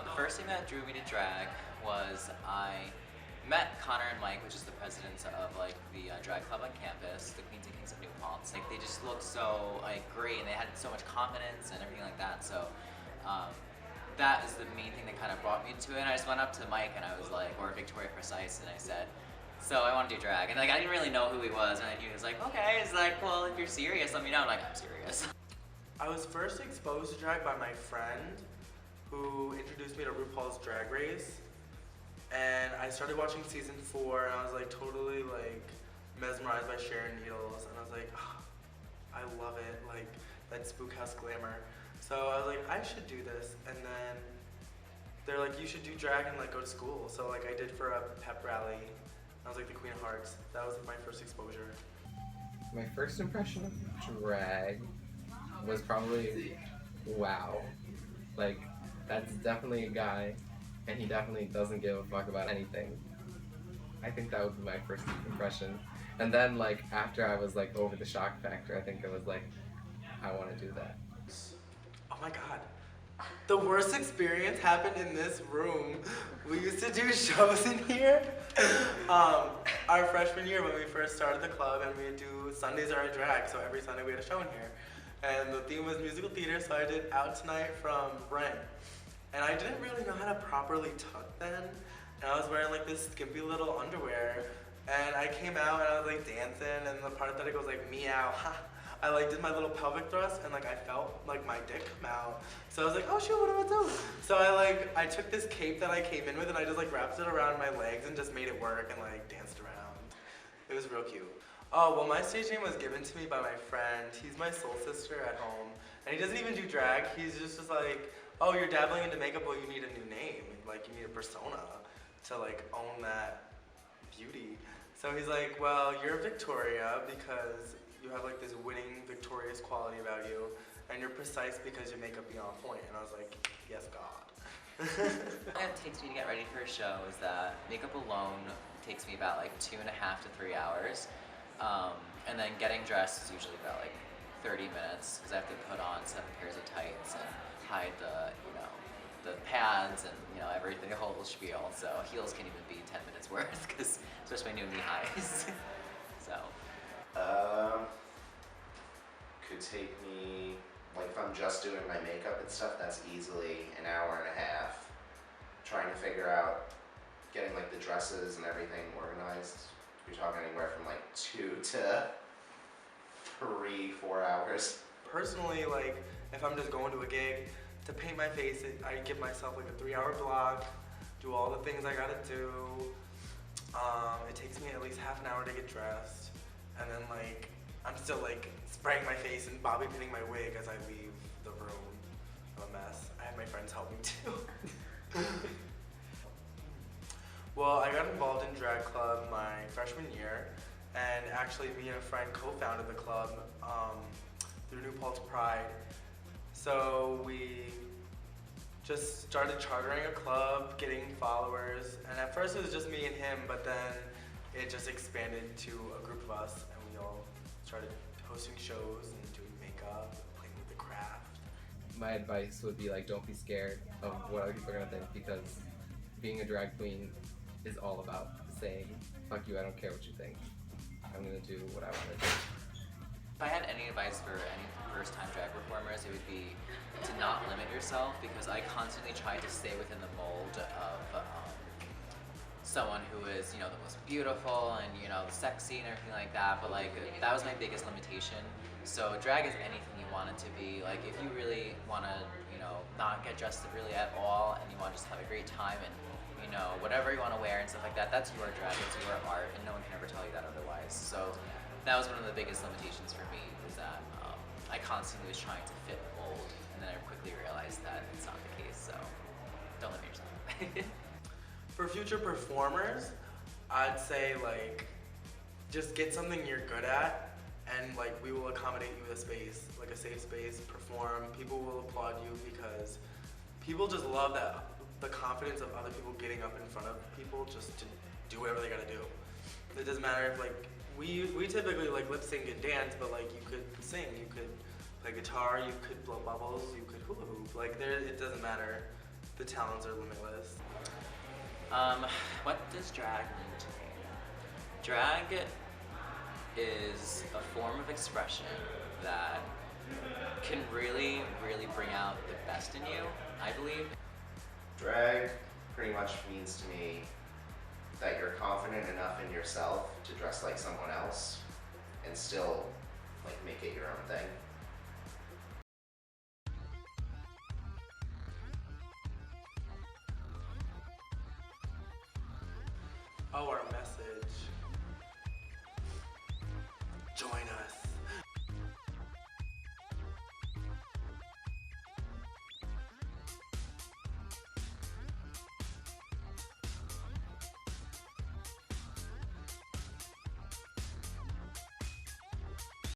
The first thing that drew me to drag was I met Connor and Mike, which is the presidents of like the drag club on campus, the Queens and Kings of New Paltz. Like they just looked so like great, and they had so much confidence and everything like that. So that is the main thing that kind of brought me to it. And I just went up to Mike and I was like, or Victoria Precise, and I said, so I want to do drag. And like I didn't really know who he was, and he was like, okay. He's like, well, if you're serious, let me know. I'm like, I'm serious. I was first exposed to drag by my friend who introduced me to RuPaul's Drag Race. And I started watching season 4 and I was like totally like mesmerized by Sharon Needles, and I was like, oh, I love it, like that spook house glamour. So I was like, I should do this. And then they're like, you should do drag and like go to school. So like I did for a pep rally. I was like the Queen of Hearts. That was my first exposure. My first impression of drag was probably, wow. Like, that's definitely a guy, and he definitely doesn't give a fuck about anything. I think that would be my first impression. And then, like, after I was, like, over the shock factor, I think it was like, I want to do that. Oh my god. The worst experience happened in this room. We used to do shows in here. Our freshman year when we first started the club, and we'd do Sundays are a drag, so every Sunday we had a show in here. And the theme was musical theater, so I did Out Tonight from Rent. And I didn't really know how to properly tuck then. And I was wearing like this skimpy little underwear. And I came out and I was like dancing, and the part that it goes like meow, ha. I like did my little pelvic thrust, and like I felt like my dick come out. So I was like, oh shoot, what do I do? So I took this cape that I came in with, and I just like wrapped it around my legs and just made it work and like danced around. It was real cute. Oh, well, my stage name was given to me by my friend. He's my soul sister at home. And he doesn't even do drag. He's just like, oh, you're dabbling into makeup, well, you need a new name. Like, you need a persona to like own that beauty. So he's like, well, you're Victoria because you have like this winning, victorious quality about you, and you're precise because your makeup be on point. And I was like, yes, God. What it takes me to get ready for a show is that makeup alone takes me about like 2.5 to 3 hours. And then getting dressed is usually about like 30 minutes because I have to put on 7 pairs of tights and hide the, the pads and, everything, the whole spiel. So heels can even be 10 minutes worth because especially my new knee highs. So. Could take me, like if I'm just doing my makeup and stuff, that's easily an hour and a half. Trying to figure out getting like the dresses and everything organized. We're talking anywhere from like 2 to 3, 4 hours. Personally, like if I'm just going to a gig, to paint my face, I give myself like a 3-hour block, do all the things I gotta do. It takes me at least half an hour to get dressed, and then like I'm still like spraying my face and bobby pinning my wig as I leave the room. I'm a mess. I have my friends help me too. Well, I got involved in drag club my freshman year, and actually me and a friend co-founded the club through New Paltz Pride. So we just started chartering a club, getting followers, and at first it was just me and him, but then it just expanded to a group of us, and we all started hosting shows and doing makeup, playing with the craft. My advice would be like, don't be scared of what other people are gonna think, because being a drag queen is all about saying, fuck you, I don't care what you think. I'm gonna do what I wanna do. If I had any advice for any first-time drag performers, it would be to not limit yourself, because I constantly tried to stay within the mold of someone who is, the most beautiful and, sexy and everything like that, but like, that was my biggest limitation. So drag is anything you want it to be. Like, if you really want to, not get dressed really at all, and you want to just have a great time and, whatever you want to wear and stuff like that, that's your drag, it's your art, and no one can ever tell you that otherwise. So that was one of the biggest limitations for me, was that I constantly was trying to fit the mold, and then I quickly realized that it's not the case, so don't limit yourself. For future performers, I'd say like, just get something you're good at, and like we will accommodate you with a space, like a safe space, perform. People will applaud you because people just love that, the confidence of other people getting up in front of people just to do whatever they gotta do. It doesn't matter if like, we typically like lip sync and dance, but like you could sing, you could play guitar, you could blow bubbles, you could hula hoop. Like it doesn't matter. the talents are limitless. What does drag mean to me? Drag is a form of expression that can really, really bring out the best in you, I believe. Drag pretty much means to me that you're confident enough in yourself to dress like someone else and still like make it your own thing. Oh, our message. Join us.